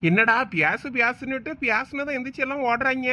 என்னடா பியாசு பியாசுன்னுட்டு பியாசுனதை எந்திரிச்சு எல்லாம் ஓடுறாங்க.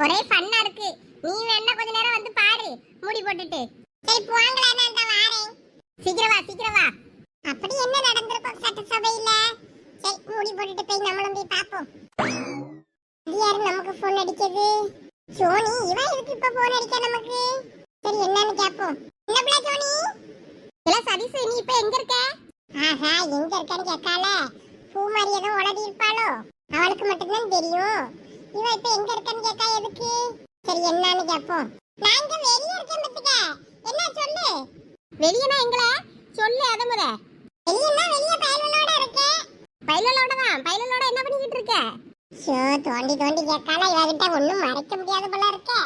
ஒரே ஃபன்னா இருக்கு. நீ வேணா கொஞ்ச நேரம் வந்து பாரு மூடி போட்டுட்டு. சரி போங்களா, நான் தான் வரேன். சீக்கிரம் வா. அப்படி என்ன நடந்துருக்கும் சட்டசபையில? சரி மூடி போட்டுட்டு போய் நம்மளும் போய் பாப்போம். யாரு நமக்கு போன் அடிக்குது? சோனி. இவ எதுக்கு இப்ப போன் அடிக்க நமக்கு? சரி என்னன்னு கேப்போம். என்ன பிள்ளை சோனி? இல்ல சதீஷ், நீ இப்ப எங்க இருக்க? ஆஹா, எங்க இருக்கன்னு கேட்கால. பூமாரி ஏதோ உளறி இருப்பாளோ? அவளுக்கு மட்டும்தான் தெரியும். இவ இப்ப எங்க இருக்கன்னு கேட்டா எதுக்கு? சரி என்னன்னு கேப்போம். நான் இங்க வெளிய இருக்கேன் பத்துக்க. என்ன சொல்லு? வெளியனா எங்கல? சொல்லு அத முத. வெளியனா வெளிய பையனோட இருக்கே. பையனோட தான். பையனோட என்ன பண்ணிட்டு இருக்க? சோ தோண்டி கேட்கால. இவ கிட்ட ஒண்ணும் மறைக்க முடியாது போல இருக்கே.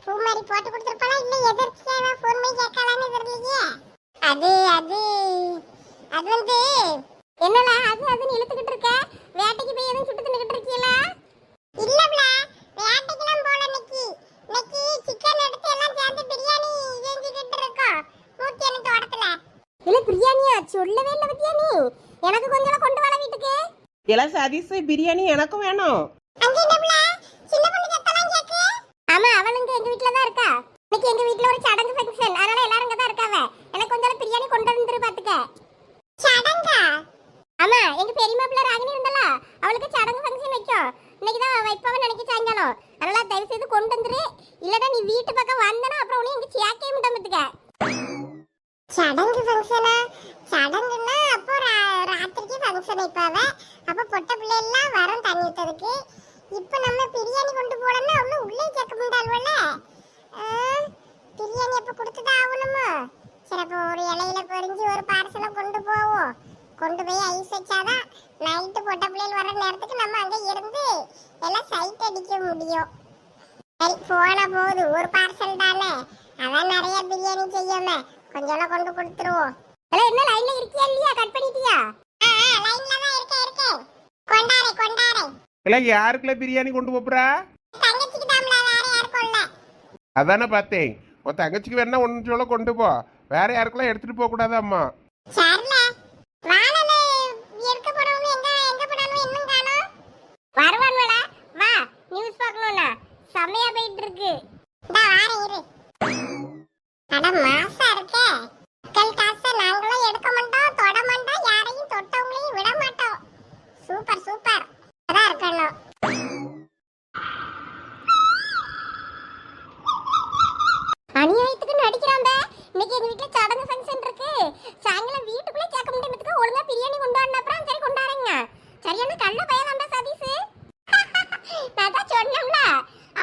பூ மாதிரி போட்டு கொடுத்திருப்பாளா இல்ல எதர்ச்சியா இவ ஃபோன் பண்ணி கேட்கலான்னு தெரியலையே. அது வந்து என்னடா அதுன்னு இழுத்துக்கிட்டு இருக்க? வேட்டைக்கு போய் எதுவும் சுட்டு தின்னுக்கிட்டு இருக்கீங்களா? இல்லப்ல, வேட்டைக்குலாம் போல. இன்னைக்கு சிக்கன் எடுத்து எல்லாம் சேர்த்து பிரியாணி செஞ்சுக்கிட்டு இருக்கோம். மூத்தி எனக்கு தோட்டத்துல. இல்ல பிரியாணியா? சொல்லவே இல்ல பிரியாணி. எனக்கு கொஞ்சம் கொண்டு வர வீட்டுக்கு. இல்ல சதீஷ், பிரியாணி எனக்கும் வேணும். அங்க என்னப்ல சின்ன பொண்ணு கேட்டலாம் கேக்கு? ஆமா, அவளுங்க எங்க வீட்ல தான் இருக்கா. இன்னைக்கு எங்க வீட்ல ஒரு சடங்கு ஃபங்க்ஷன். அதனால எல்லாரும் இங்க தான் இருக்காங்க. எனக்கு கொஞ்சம் பிரியாணி கொண்டு வந்துரு பாத்துக்க. சடங்கா? ஆமா, எங்க பெரியம்மா பிள்ளை ராகினி இருந்தால அவளுக்கு சடங்கு ஃபங்க்ஷன் வைக்கும். இன்னைக்கு தான் வைப்பவன் நினைக்க சாயங்காலம். அதனால தயவு செய்து கொண்டு வந்துரு. இல்லடா நீ வீட்டு பக்கம் வந்தனா அப்புறம் உன்னை இங்க சேக்கே முட்டம் பத்துக்க. சடங்கு ஃபங்க்ஷனா? சடங்குன்னா அப்போ ராத்திரிக்கு ஃபங்க்ஷன் வைப்பாவ. அப்ப பொட்ட பிள்ளை எல்லாம் வரும் தண்ணி ஊத்துறதுக்கு. இப்போ நம்ம பிரியாணி கொண்டு போறோம்னா அவள உள்ளே சேக்க முண்டாள்வல. பிரியாணி அப்ப கொடுத்துதான் ஆகணுமா? சரி, ஒரு இலையில பொரிஞ்சு ஒரு பார்சலை கொண்டு போவோம். கொண்டு போய் ஐஸ் வச்சாதான் நைட்டு பொட்ட பிள்ளைகள் வர நேரத்துக்கு நம்ம அங்க இருந்து எல்லாம் சைட் அடிக்க முடியும். சரி போனா போகுது, ஒரு பார்சல் தானே, அதான் நிறைய பிரியாணி செய்யாம கொஞ்சம் கொண்டு கொடுத்துருவோம். என்ன லைன்ல இருக்கியா இல்லையா? கட் பண்ணிட்டியா? லைன்ல தான் இருக்கேன். கொண்டாரே. இல்ல யாருக்குள்ள பிரியாணி கொண்டு போறா? தங்கச்சிக்கு தாம்ல, வேற யாருக்கும் இல்ல. அதானே பார்த்தேன். உன் தங்கச்சிக்கு வேணா ஒன்னு சொல்ல கொண்டு போ. வேற யாருக்கெல்லாம் எடுத்துட்டு போக கூடாது அம்மா. சரில வானல எடுக்க போறவங்க எங்க போறானோ இன்னும் காணோம். வருவான்வல வா, நியூஸ் பார்க்கணும்னா சமையா போயிட்டு இருக்கு. டா வாரே இரு. அட மாசா இருக்கே. மக்கள் காசை நாங்களும் எடுக்க மாட்டோம், தொட மாட்டோம், யாரையும் தொட்டவங்களையும் விட மாட்டோம். சூப்பர் அதான் இருக்கணும். அநியாயத்துக்கு நடிக்கிறாங்க. இன்னைக்கு எங்க வீட்ல சடங்கு ஃபங்க்ஷன் இருக்கு. சாயங்காலம் வீட்டுக்குள்ளே கேட்க முடியாமத்துக்கு ஒழுங்கா பிரியாணி கொண்டு வரணும். அப்புறம் சரி கொண்டாடுங்க. சரியான கள்ள பையன் சதீஷ். நான் தான் சொன்னேன்ல,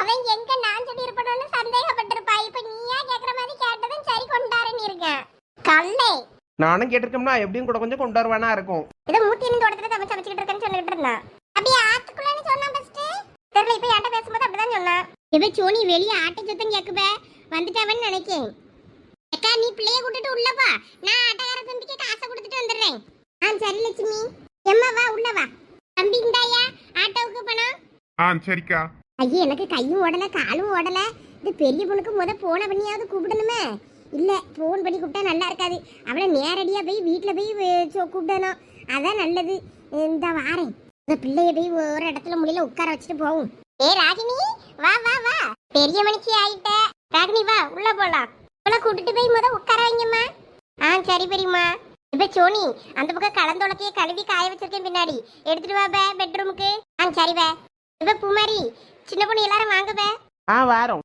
அவன் எங்க நான் சொல்லி இருப்பணும்னு சந்தேகப்பட்டிருப்பா. இப்ப நீயா கேக்குற மாதிரி கேட்டதும் சரி கொண்டாருன்னு இருக்கேன். கல்லே நானும் கேட்டிருக்கோம்னா எப்படியும் கூட கொஞ்சம் கொண்டு வருவானா இருக்கும். இதை மூத்தியின் தோட்டத்துல சமைச்சுக்கிட்டு இருக்கேன்னு சொல்லிட்டு இருந்தான். அப்படியே ஆட்டுக்குள்ளன்னு சொன்னான் ஃபர்ஸ்ட். தெரியல, இப்ப யார்ட்ட பேசும்போது அப்படிதான் சொன்னான். இப்ப சோனி வெளியே ஆட்டை சத்தம் கேட்குப்ப வந்துட்டாவன்னு நினைக்கேன். அக்கா நீ பிள்ளைய கூட்டிட்டு உள்ள வா, நான் ஆட்டக்கார தம்பிக்கு காசை கொடுத்துட்டு வந்துடுறேன். சரி லட்சுமி. எம்மா வா உள்ள வா. தம்பி இந்தாயா ஆட்டோவுக்கு பணம். சரிக்கா. ஐயே எனக்கு கையும் ஓடல காலும் ஓடல. இது பெரிய பொண்ணுக்கு போன பண்ணியாவது கூப்பிடணுமே. இல்ல போன் பண்ணி கூப்பிட்டா நல்லா இருக்காது. அவளை நேரடியா போய் வீட்டுல போய் கூப்பிடணும். அதான் நல்லது. இந்த வாரேன். இந்த பிள்ளைய போய் ஒரு இடத்துல முடியல உட்கார வச்சுட்டு போவோம். ராகினி வா வா வா, பெரிய மனுஷி ஆயிட்ட. ராகினி வா உள்ள போலாம். கூட்டிட்டு போய் உட்கார வைங்கம்மா. சரி பெரியம்மா. இப்ப சோனி அந்த பக்கம் கலந்தோளத்தையே கழுவி காய வச்சிருக்கேன், பின்னாடி எடுத்துட்டு வா பெட்ரூமுக்கு. சரி வே. இப்ப பூமாரி சின்ன பொண்ணு எல்லாரும் வாங்கப்ப. வாரோம்.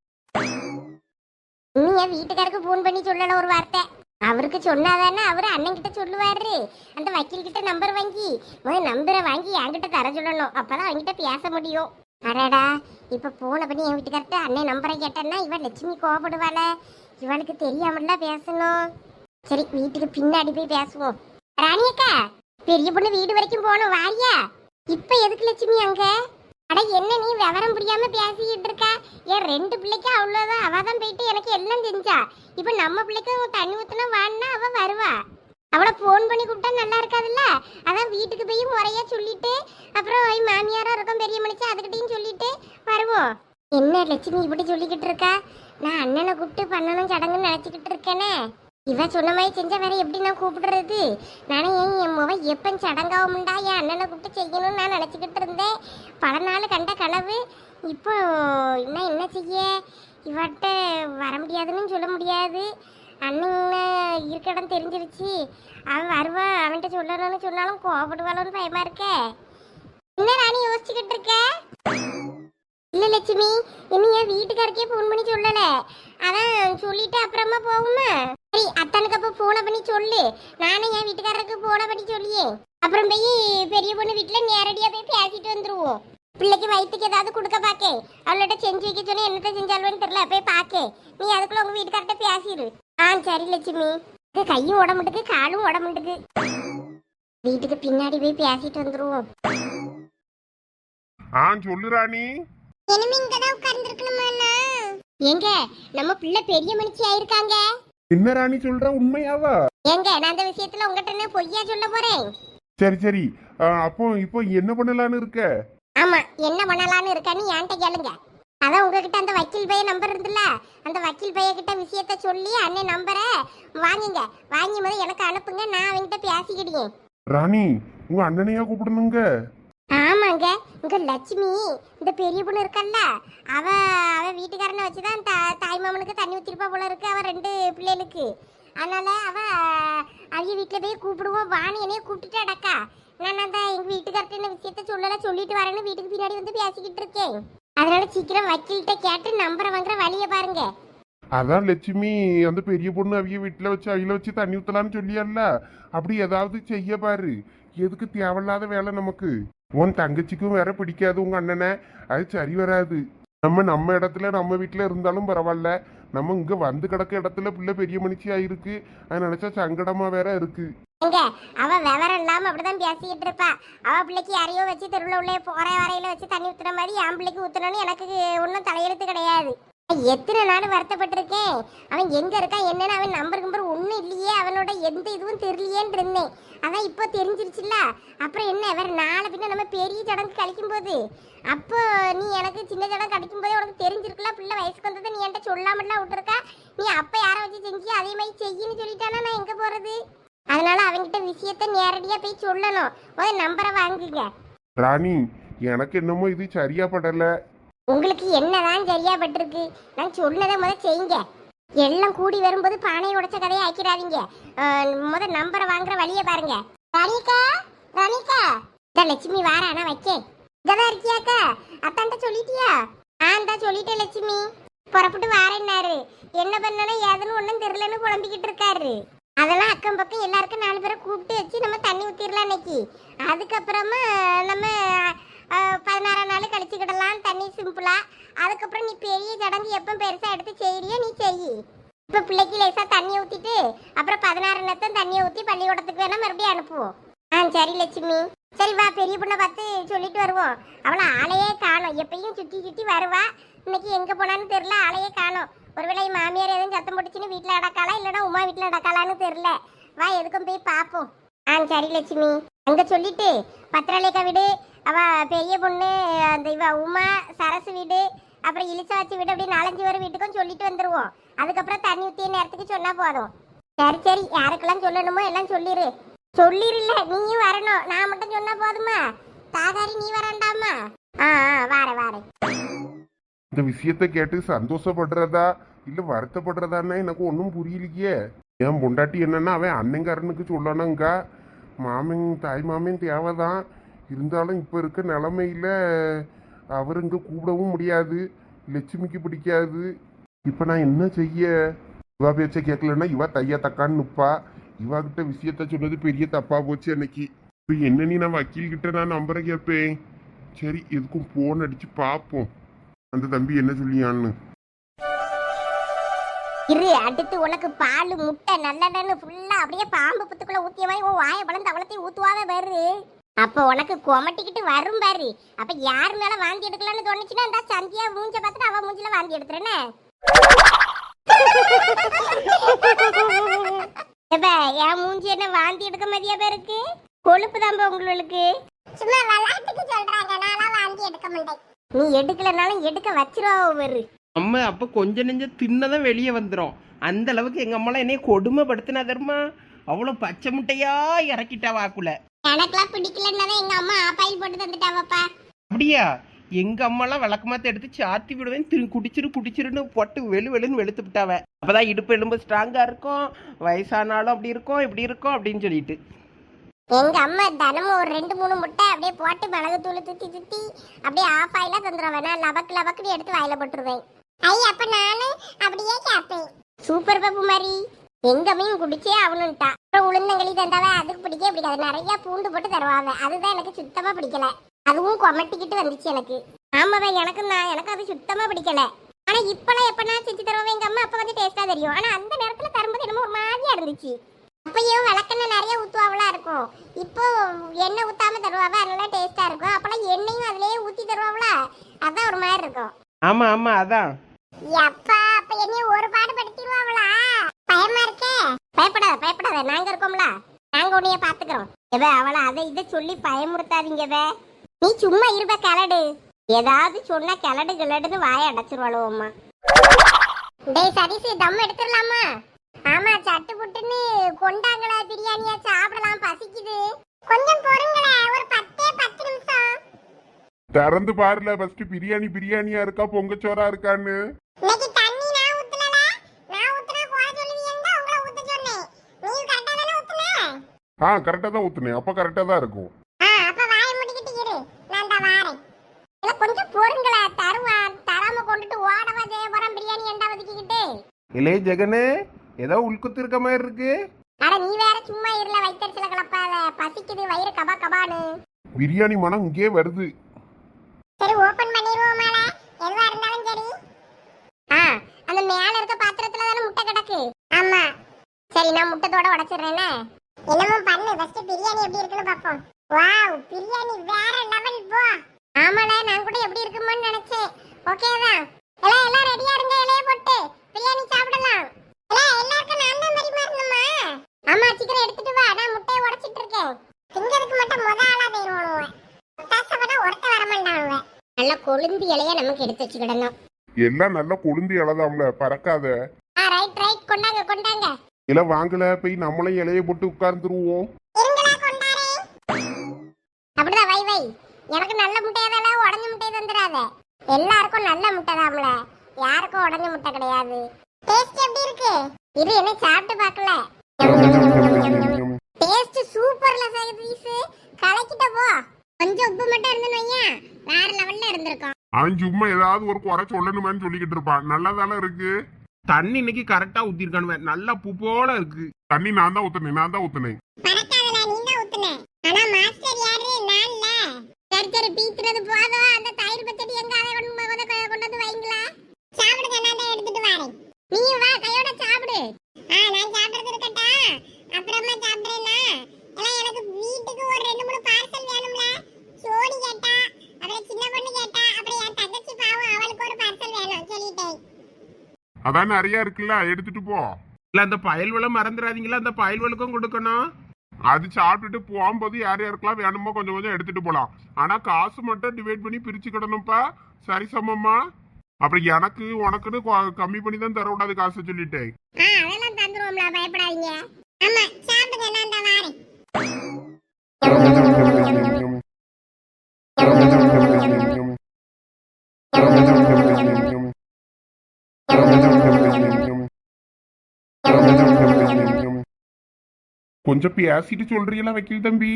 நீ என் வீட்டுக்காருக்கு போன் பண்ணி சொல்லல ஒரு வார்த்தை. அவருக்கு சொன்னாதானே அவரு அண்ணன் கிட்ட சொல்லுவாரு. அந்த வக்கீல் கிட்ட நம்பர் வாங்கி நம்பரை வாங்கி என்கிட்ட தர சொல்லணும். அப்பதான் அவங்கிட்ட பேச முடியும். அடடா இப்ப போன பண்ணி என் வீட்டுக்கார்ட்ட அண்ணன் நம்பரை கேட்டேன்னா இவன் லட்சுமி கோவப்படுவாள. இவளுக்கு தெரியாமல பேசணும். சரி வீட்டுக்கு பின்னாடி போய் பேசுவோம். ராணியக்கா பெரிய பொண்ணு வீடு வரைக்கும் போகணும் வாரியா? இப்ப எதுக்கு லட்சுமி அங்க? அட என்ன நீ விவரம் புரியாம பேசிக்கிட்டு இருக்கா? என் 2 பிள்ளைக்கு அவ்வளவுதான். அவதான் போயிட்டு எனக்கு எல்லாம் செஞ்சா. இப்ப நம்ம பிள்ளைக்கு தண்ணி ஊத்தினா வான்னா அவ வருவா. அவளை போன் பண்ணி கூப்பிட்டா நல்லா இருக்காதுல்ல. அதான் வீட்டுக்கு போய் முறையா சொல்லிட்டு அப்புறம் மாமியாரா இருக்கும் பெரிய மனுஷன் அதுக்கிட்டையும் சொல்லிட்டு வருவோம். என்ன லட்சுமி இப்படி சொல்லிக்கிட்டு இருக்கா? நான் அண்ணனை கூப்பிட்டு பண்ணணும் சடங்குன்னு நினைச்சுக்கிட்டு இருக்கேனே. இவ சொன்ன மாதிரி செஞ்சா வேற எப்படி நான் கூப்பிடுறது? நானே என் முக எப்ப சடங்காகும்டா என் அண்ணனை கூப்பிட்டு செய்யணும்னு நான் நினைச்சுக்கிட்டு இருந்தேன். பல நாள் கண்ட கனவு. இப்போ என்ன செய்ய? இவட்ட வர முடியாதுன்னு சொல்ல முடியாது. அண்ணன் இருக்க இடம் தெரிஞ்சிருச்சு. அவன் வருவா. அவன்கிட்ட சொல்லணும்னு சொன்னாலும் கோவப்படுவாளோன்னு பயமா இருக்கே. என்ன ராணி யோசிச்சுக்கிட்டு இருக்க? இல்ல லட்சுமி இன்னும் என் வீட்டுக்காரக்கே போன் பண்ணி சொல்லல. அதான் சொல்லிட்டு அப்புறமா போகுமா? சரி அத்தனுக்கு அப்ப போன பண்ணி சொல்லு. நானும் என் வீட்டுக்காரருக்கு போன பண்ணி சொல்லியே அப்புறம் போய் பெரிய பொண்ணு வீட்டுல நேரடியா போய் பேசிட்டு வந்துருவோம். பிள்ளைக்கு வயிற்றுக்கு ஏதாவது கொடுக்க பாக்கே. அவள்கிட்ட செஞ்சு வைக்க சொன்னா என்னத்த செஞ்சாலும் தெரியல. போய் பாக்கே. நீ அதுக்குள்ள உங்க வீட்டுக்கார்ட்ட பேசிடு. சரி லட்சுமி. கையும் உடம்புட்டுக்கு காலும் உடம்புட்டுக்கு. வீட்டுக்கு பின்னாடி போய் பேசிட்டு வந்துருவோம். சொல்லு ராணி. எங்க நம்ம பிள்ளை பெரிய மனுஷி ஆயிருக்காங்க. என்ன ராணி சொல்ற? உண்மையாவா? எங்க நான் அந்த விஷயத்துல உங்ககிட்ட பொய்யா சொல்ல போறேன்? சரி சரி. அப்போ இப்போ என்ன பண்ணலான்னு இருக்க? ஆமா என்ன பண்ணலான்னு இருக்கான்னு என்கிட்ட கேளுங்க. அதான் உங்ககிட்ட அந்த வக்கீல் பைய நம்பர் இருந்துல்ல, அந்த வக்கீல் பைய கிட்ட விஷயத்த சொல்லி அண்ணன் நம்பரை வாங்குங்க. வாங்கி முதல் எனக்கு அனுப்புங்க. நான் அவங்கிட்ட பேசிக்கிடுவேன். ராணி உங்க அண்ணனையா கூப்பிடணுங்க? ஆமாங்க. உங்க லட்சுமி இந்த பெரிய பொண்ணு இருக்கல்ல, அவ வீட்டுக்காரனை வச்சுதான் தாய் மாமனுக்கு தண்ணி ஊத்திருப்பா போல இருக்கு. அவ 2 பிள்ளைகளுக்கு. அதனால அவங்க வீட்டுல போய் கூப்பிடுவோம். வாணி என்னைய கூப்பிட்டுட்டு அடக்கா. நான் அந்த எங்க வீட்டுக்கார்ட்ட இந்த விஷயத்த சொல்லிட்டு வரேன்னு வீட்டுக்கு பின்னாடி வந்து பேசிக்கிட்டு இருக்கேன். அதனால சீக்கிரம் வக்கீல்கிட்ட கேட்டு நம்பரை வாங்குற வழியை பாருங்க. அதான் லட்சுமி அந்த பெரிய பொண்ணு அவிய வீட்டுல வச்சு அவில வச்சு தண்ணி ஊத்தலான்னு சொல்லியல்ல, அப்படி ஏதாவது செய்ய பாரு. எதுக்கு தேவையில்லாத வேலை நமக்கு? உன் தங்கச்சிக்கும் வேற பிடிக்காது உங்க அண்ணனை. அது சரி வராது. நம்ம இடத்துல நம்ம வீட்டுல இருந்தாலும் பரவாயில்ல. நம்ம இங்க வந்து கிடக்க இடத்துல பிள்ளை பெரிய மனுஷியா இருக்கு. அது நினைச்சா சங்கடமா வேற இருக்கு. அவ விவரம் இல்லாம அப்படிதான் பேசிக்கிட்டு இருப்பா. அவ பிள்ளைக்கு யாரையோ வச்சு தெருவில் உள்ள போற வரையில வச்சு தண்ணி ஊத்துற மாதிரி என் பிள்ளைக்கு ஊத்தணும்னு எனக்கு ஒன்றும் தலையெழுத்து கிடையாது. எத்தனை நாள் வருத்தப்பட்டிருக்கேன். அவன் எங்க இருக்கான் என்னன்னு அவன் நம்பர் ஒன்றும் இல்லையே. அவனோட எந்த இதுவும் தெரியலையேன்னு இருந்தேன். அதான் இப்போ தெரிஞ்சிருச்சுல்ல. அப்புறம் என்ன வேற நாளை பின்ன நம்ம பெரிய சடங்கு கழிக்கும் போது அப்போ நீ எனக்கு சின்ன சடங்கு கழிக்கும் போதே உனக்கு தெரிஞ்சிருக்குல்ல. பிள்ளை வயசுக்கு வந்ததை நீ என்கிட்ட சொல்லாமலாம் விட்டுருக்கா. நீ அப்ப யாரை வச்சு செஞ்சு அதே மாதிரி செய்யின்னு சொல்லிட்டானா நான் எங்க போறது? அதனால அவங்கிட்ட விஷயத்த நேரடியா போய் சொல்லணும். ஒரு நம்பரை வாங்குங்க. ராணி எனக்கு என்னமோ இது சரியா படல. உங்களுக்கு என்னதான் சரியா பட்டிருக்கு? நான் சொன்னதை முதல் செய்யுங்க. எல்லாம் கூடி வரும்போது பானையை உடைச்ச கதையை ஆக்கிறாதீங்க. முதல் நம்பரை வாங்குற வழியை பாருங்க. ராணிக்கா ராணிக்கா இந்த லட்சுமி வாரானா வைக்க இங்கதான் இருக்கியாக்கா? அத்தான்ட்ட சொல்லிட்டியா? தான் சொல்லிட்டேன் லட்சுமி. புறப்பட்டு வாரேன்னாரு. என்ன பண்ணணும் ஏதுன்னு ஒன்றும் தெரியலன்னு குழம்பிக்கிட்டு இருக்காரு. அதெல்லாம் அக்கம் பக்கம் எல்லாருக்கும் 4 பேரை கூப்பிட்டு வச்சு நம்ம தண்ணி ஊற்றிடலாம் இன்னைக்கு. அதுக்கப்புறமா நம்ம 16ஆம் நாள் கழிச்சுக்கிடலாம் தண்ணி சிம்பிளா. அதுக்கப்புறம் நீ பெரிய சடங்கு எப்போ பெருசா எடுத்து செய்யறியோ நீ செய். இப்போ பிள்ளைக்கு லேசா தண்ணியை ஊற்றிட்டு அப்புறம் 16 நேரத்தான் தண்ணியை ஊற்றி பள்ளிக்கூடத்துக்கு வேணா மறுபடியும் அனுப்புவோம். சரி லட்சுமி. சரி வா பெரிய பொண்ணை பார்த்து சொல்லிட்டு வருவோம். அவளை ஆளையே காணோம். எப்பயும் சுற்றி சுற்றி வருவா. இன்னைக்கு எங்கே போனான்னு தெரில. ஆளையே காணோம். ஒருவேளை மாமியார் எதுவும் சத்தம் போட்டுச்சுன்னு வீட்டில் அடக்காளா இல்லைன்னா உமா வீட்டில் அடக்காளான்னு தெரில. வா எதுக்கும் போய் பார்ப்போம். சரி லட்சுமி. அங்கே சொல்லிட்டு பத்திரலேக்கா வீடு, அவ பெரிய பொண்ணு அந்த இவ உமா சரசு வீடு, அப்புறம் இலிச்சா வச்சு வீடு, அப்படி 4-5 பேர் வீட்டுக்கும் சொல்லிட்டு வந்துடுவோம். அதுக்கப்புறம் தண்ணி ஊற்றிய நேரத்துக்கு சொன்னால் போதும். சரி யாருக்கெல்லாம் சொல்லணுமோ எல்லாம் சொல்லிடு. சொல்லிருல நீயும் வரணும். நான் மட்டும் சொன்னா போதுமா? தாகாரி நீ வரண்டாமா? வாரேன். இந்த விஷயத்த கேட்டு சந்தோஷப்படுறதா இல்ல வருத்தப்படுறதான்னு எனக்கு ஒன்றும் புரியலையே. என் பொண்டாட்டி என்னன்னா அவன் அண்ணங்காரனுக்கு சொல்லணுங்க. தாய் மாமன் தேவைதான். இருந்தாலும் இப்போ இருக்க நிலைமையில அவர் இங்க கூப்பிடவும் முடியாது, லட்சுமிக்கு பிடிக்காது. இப்ப நான் என்ன செய்ய? இவா பேச்ச கேட்கலன்னா இவ தையா தக்கான்னு நிப்பா. இவா கிட்ட விஷயத்த சொன்னது பெரிய தப்பா போச்சு அன்னைக்கு. இப்ப என்ன நீ நான் வக்கீல் கிட்ட நான் நம்பரை கேட்பேன். சரி எதுக்கும் போன் அடிச்சு பார்ப்போம் அந்த தம்பி என்ன சொல்லியான்னு. இரு, அடுத்து உனக்கு பால் முட்டை நல்லெண்ணு ஃபுல்லா அப்படியே பாம்பு புத்துக்குள்ள ஊத்திய மாதிரி உன் வாயை பழந்து அவளத்தையும் ஊத்துவாவே பாரு. அப்ப உனக்கு கொமட்டிக்கிட்டு வரும் பாரு. அப்ப யார் மேல வாந்தி எடுக்கலாம்னு தோணுச்சுன்னா அந்த சந்தியா மூஞ்ச பார்த்துட்டு அவ மூஞ்சில வாந்தி எடுத்துறேனே. என் மூஞ்சி என்ன வாந்தி எடுக்க மாதிரியா பேருக்கு? கொழுப்பு தான் உங்களுக்கு. சும்மா விளையாட்டுக்கு சொல்றாங்க, நான் வாந்தி எடுக்க மாட்டேன். நீ எடுக்கலனாலும் எடுக்க வச்சிருவா பாரு. அம்மா அப்போ கொஞ்ச நெஞ்ச தின்னதான் வெளியே வந்துடும். அந்த அளவுக்கு எங்கள் அம்மாலாம் என்னைய கொடுமைப்படுத்தினா தருமா. அவ்வளோ பச்சை முட்டையா இறக்கிட்டா வாக்குல. எனக்கெல்லாம் பிடிக்கலன்னா எங்க அம்மா ஆப்பாயில் போட்டு தந்துட்டாவப்பா. அப்படியா? எங்கள் அம்மாலாம் விளக்கமாத்த எடுத்து சாத்தி விடுவேன், குடிச்சிருன்னு போட்டு வெளுன்னு வெளுத்து விட்டாவ. அப்போதான் இடுப்பு எலும்பு ஸ்ட்ராங்காக இருக்கும், வயசானாலும் அப்படி இருக்கும் இப்படி இருக்கும் அப்படின்னு சொல்லிட்டு. எங்க அம்மா தினமும் ஒரு 2-3 முட்டை அப்படியே போட்டு மிளகு தூள் சுத்தி அப்படியே ஆஃப் ஆயிலா தந்துருவேன். நான் லபக்குன்னு எடுத்து வாயில போட்டுருவேன். அப்ப நானும் அப்படியே கேட்பேன். சூப்பர் பப்பு மாதிரி எங்க அம்மையும் குடிச்சே அவனுட்டா. அப்புறம் உளுந்தங்களி தந்தாவே அதுக்கு பிடிக்காது. நிறைய பூண்டு போட்டு தருவாங்க, அதுதான் எனக்கு சுத்தமா பிடிக்கல. அதுவும் கொமட்டிக்கிட்டு வந்துச்சு எனக்கு. ஆமாவே எனக்கு அது சுத்தமா பிடிக்கல. ஆனா இப்பெல்லாம் எப்பனா செஞ்சு தருவாங்க எங்க அம்மா, அப்ப வந்து டேஸ்டா தெரியும். ஆனா அந்த நேரத்துல தரும்போது என்னமோ ஒரு மாதிரியா இருந்துச்சு. அப்பயும் விளக்கெண்ணெய் நிறைய ஊத்துவாவெல்லாம் இருக்கும், இப்போ எண்ணெய் ஊத்தாம தருவாவ, அதனால டேஸ்டா இருக்கும். அப்பெல்லாம் எண்ணெயும் அதுலயே ஊத்தி தருவாவளா, அதான் ஒரு மாதிரி இருக்கும். ஆமா அதான். அப்பா அப்ப என்னைய ஒரு பாடு படுத்திடுவாவளா? பயமா இருக்கே. பயப்படாத நாங்க இருக்கோம்ல, நாங்க உன்னைய பாத்துக்கிறோம். அவளை அதை இதை சொல்லி பயமுறுத்தாதீங்க. நீ சும்மா இருப்ப கிளடு. ஏதாவது சொன்னா கிளடுன்னு வாய அடைச்சிருவாளுவோம்மா. டேய் சதீஷ், தம் எடுத்துடலாமா? ஆமா, சட்டு புட்டுன்னு கொண்டாங்களா பிரியாணியா, சாப்பிடலாம், பசிக்குது. கொஞ்சம் பொறுங்களே, ஒரு 10 நிமிஷம். திறந்து பாருல ஃபர்ஸ்ட் பிரியாணியா இருக்கா பொங்கச்சோரா இருக்கான்னு. இன்னைக்கு தண்ணி நான் ஊத்துனல, நான் ஊத்துனா கோல சொல்லுவீங்க, உங்களை ஊத்த சொன்னேன். நீ கரெக்ட்டா தான ஊத்துன? கரெக்டா தான் ஊத்துனேன், அப்ப கரெக்டா தான் இருக்கும். அப்ப வாயை மூடிக்கிட்டு இரு, நான் தான் வாரேன். இல்ல கொஞ்சம் பொறுங்களே, தராம கொண்டுட்டு ஓடவா ஜெயபுரம் பிரியாணி ஏண்டா ஒதுக்கிக்கிட்டு. இல்லையே ஜெகனு, ஏதோ உள்குத்து இருக்க மாதிரி இருக்கு. அட நீ வேற சும்மா இருல, வயித்தறிச்சல கலப்பாத, பசிக்குது, வயிறு கபான்னு. பிரியாணி மனம் இங்கே வருது. சரி ஓபன் பண்ணிடுவோமால, எதுவா இருந்தாலும் சரி. அந்த மேல இருக்க பாத்திரத்துல தான முட்டை கிடக்கு. ஆமா சரி, நான் முட்டையோட உடைச்சிடுறேனே. என்னமோ பண்ணு, ஃபர்ஸ்ட் பிரியாணி எப்படி இருக்குன்னு பாப்போம். வாவ், பிரியாணி வேற லெவல் போ. ஆமால, நான் கூட எப்படி இருக்குமோன்னு நினைச்சேன். ஓகே தான். எல்லாம் ரெடியா இருங்க, இலைய போட்டு பிரியாணி சாப்பிடலாம். எல்லாருக்கும் நான் தான் பரிமாறணுமா? ஆமா சீக்கிரம் எடுத்துட்டு வா, நான் முட்டையை உடைச்சிட்டு இருக்கேன். திங்கிறதுக்கு மட்டும் முத ஆளா போயிருவானுவ. ஒத்தாசப்பட ஒருத்த வர மாட்டானுவ. நல்ல கொழுந்து இலைய நமக்கு எடுத்து வச்சுக்கிடணும். எல்லாம் நல்லா கொழுந்து இலதாம்ல, பறக்காத. ரைட் கொண்டாங்க. இல வாங்கல, போய் நம்மளும் இலைய போட்டு உட்கார்ந்துருவோம். இருங்களா கொண்டாரே. அப்படிதான் வை. எனக்கு நல்ல முட்டையதால உடைஞ்ச முட்டையை தந்துடாத. எல்லாருக்கும் நல்ல முட்டை தான்ல, யாருக்கும் உடைஞ்ச முட்டை கிடையாது. டேஸ்ட் எப்படி இருக்கு? இது என்ன சாப்பிட்டு பார்க்கல. டேஸ்ட் சூப்பர்ல சதீஷ், கலக்கிட்ட போ. கொஞ்சம் உப்பு மட்டும் இருந்துன்னு வையா, வேற லெவல்ல இருந்திருக்கும். அவன் சும்மா ஏதாவது ஒரு குறை சொல்லணுமான்னு சொல்லிக்கிட்டு இருப்பான். நல்லாதால இருக்கு. தண்ணி இன்னைக்கு கரெக்டா ஊத்திருக்கானுவேன், நல்லா பூ போல இருக்கு. தண்ணி நான் தான் ஊத்துனேன். பறக்காதல, நீ தான் ஊத்துன. ஆனா மாஸ்டர் யாரு? நான்ல. சரி பீத்துறது போதும். அந்த தயிர் பச்சடி எங்க அதை கொண்டு வந்து வைங்களா? சாப்பிடுங்க, நான் தான் எடுத்துட்டு வரேன். நீ வா, கையோட சாப்பிடு. நான் சாப்பிடுறது இருக்கட்டா, அப்புறமா சாப்பிடுறேனா? எல்லாம் எனக்கு வீட்டுக்கு ஒரு 2-3 பார்சல் வேணும்ல. சோடி கேட்டா, அப்புறம் சின்ன பொண்ணு கேட்டா, அப்புறம் என் தங்கச்சி பாவம், அவளுக்கு ஒரு பார்சல் வேணும் சொல்லிட்டேன். அதான் நிறைய இருக்குல்ல, எடுத்துட்டு போ. இல்ல அந்த பயல்வளை மறந்துடாதீங்களா, அந்த பயல்வளுக்கும் கொடுக்கணும். அது சாப்பிட்டுட்டு போகும்போது யார் யாருக்கெல்லாம் வேணுமோ கொஞ்சம் எடுத்துட்டு போலாம். ஆனா காசு மட்டும் டிவைட் பண்ணி பிரிச்சுக்கிடணும்ப்பா, சரி சமமா. அப்புறம் எனக்கு உனக்குன்னு கம்மி பண்ணி தான் தரக்கூடாது காசு சொல்லிட்டேன். அதெல்லாம் தந்துருவோம்ல, பயப்படாதீங்க. ஆமா சாப்பிடுங்க, நான் தான் வரேன். கொஞ்சம் பேசிட்டு சொல்றீங்களா வக்கீல் தம்பி?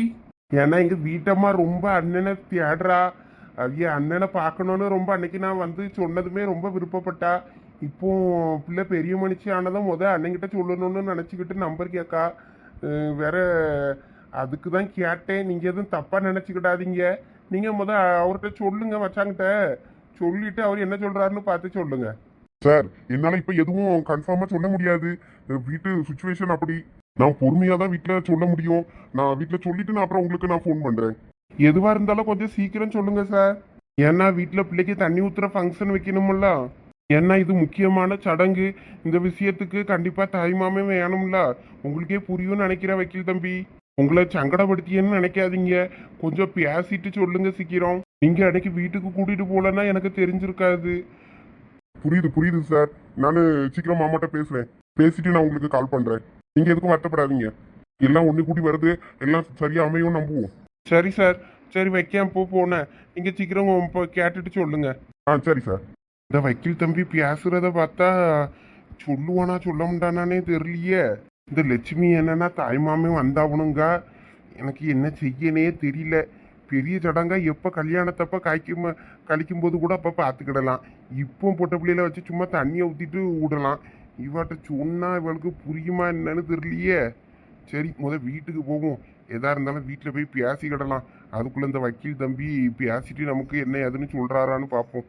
ஏன்னா எங்க வீட்டம்மா ரொம்ப அண்ணனை தேடுறா, அவிய அண்ணனை பார்க்கணுன்னு ரொம்ப அன்னைக்கு நான் வந்து சொன்னதுமே ரொம்ப விருப்பப்பட்டா. இப்போ பிள்ளை பெரிய மனுஷி ஆனதும் அண்ணன்கிட்ட சொல்லணும்னு நினச்சிக்கிட்டு நம்பர் கேட்கா. வேற அதுக்கு தான் கேட்டேன். நீங்கள் எதுவும் தப்பாக நினச்சிக்கிடாதீங்க. நீங்கள் அவர்கிட்ட சொல்லுங்க, மச்சாங்கிட்ட சொல்லிட்டு அவர் என்ன சொல்கிறாருன்னு பார்த்து சொல்லுங்க. சார், என்னால இப்ப எதுவும் கன்ஃபார்மா சொல்ல முடியாது. வீட்டு சுச்சுவேஷன் அப்படி. நான் பொறுமையா தான் வீட்டுல சொல்ல முடியும். நான் வீட்டுல சொல்லிட்டு நான் அப்புறம் உங்களுக்கு நான் ஃபோன் பண்றேன். எதுவாக இருந்தாலும் கொஞ்சம் சீக்கிரம் சொல்லுங்க சார். ஏன்னா வீட்டில் பிள்ளைக்கு தண்ணி ஊற்றுற ஃபங்க்ஷன் வைக்கணும்ல. ஏன்னா இது முக்கியமான சடங்கு. இந்த விஷயத்துக்கு கண்டிப்பாக தாய்மாமே வேணும்ல. உங்களுக்கே புரியும்னு நினைக்கிற வக்கீல் தம்பி. உங்களை சங்கடப்படுத்தியன்னு நினைக்காதீங்க. கொஞ்சம் பேசிட்டு சொல்லுங்க சீக்கிரம். நீங்க அன்னைக்கு வீட்டுக்கு கூட்டிட்டு போலன்னா எனக்கு தெரிஞ்சிருக்காது. புரியுது சார். நான் சீக்கிரம் மாமாட்ட பேசுறேன். பேசிட்டு நான் உங்களுக்கு கால் பண்றேன். நீங்க எதுக்கும் வருத்தப்படாதீங்க. எல்லாம் ஒண்ணு கூட்டி வருது. எல்லாம் சரியா அமையும் நம்புவோம். சரி சார். சரி வைக்காம போனேன். நீங்க சீக்கிரம் கேட்டுட்டு சொல்லுங்க. சரி சார். இந்த வக்கீல் தம்பி பேசுறத பார்த்தா சொல்லுவானா சொல்ல முடியானே தெரியலையே. இந்த லட்சுமி என்னன்னா தாய்மாமே வந்தாவணுங்க. எனக்கு என்ன செய்யனே தெரியல. பெரிய சடங்கா எப்போ கல்யாணத்தப்ப கழிக்கும் போது கூட அப்போ பார்த்துக்கிடலாம். இப்போ பொட்ட பிள்ளையில வச்சு சும்மா தண்ணியை ஊற்றிட்டு விடலாம். இவட்ட சொன்னா இவளுக்கு புரியுமா என்னன்னு தெரியலையே. சரி வீட்டுக்கு போவோம். எதா இருந்தாலும் வீட்டில் போய் பேசிக்கிடலாம். அதுக்குள்ள இந்த வக்கீல் தம்பி பேசிட்டு நமக்கு என்ன ஏதுன்னு சொல்றாரான்னு பார்ப்போம்.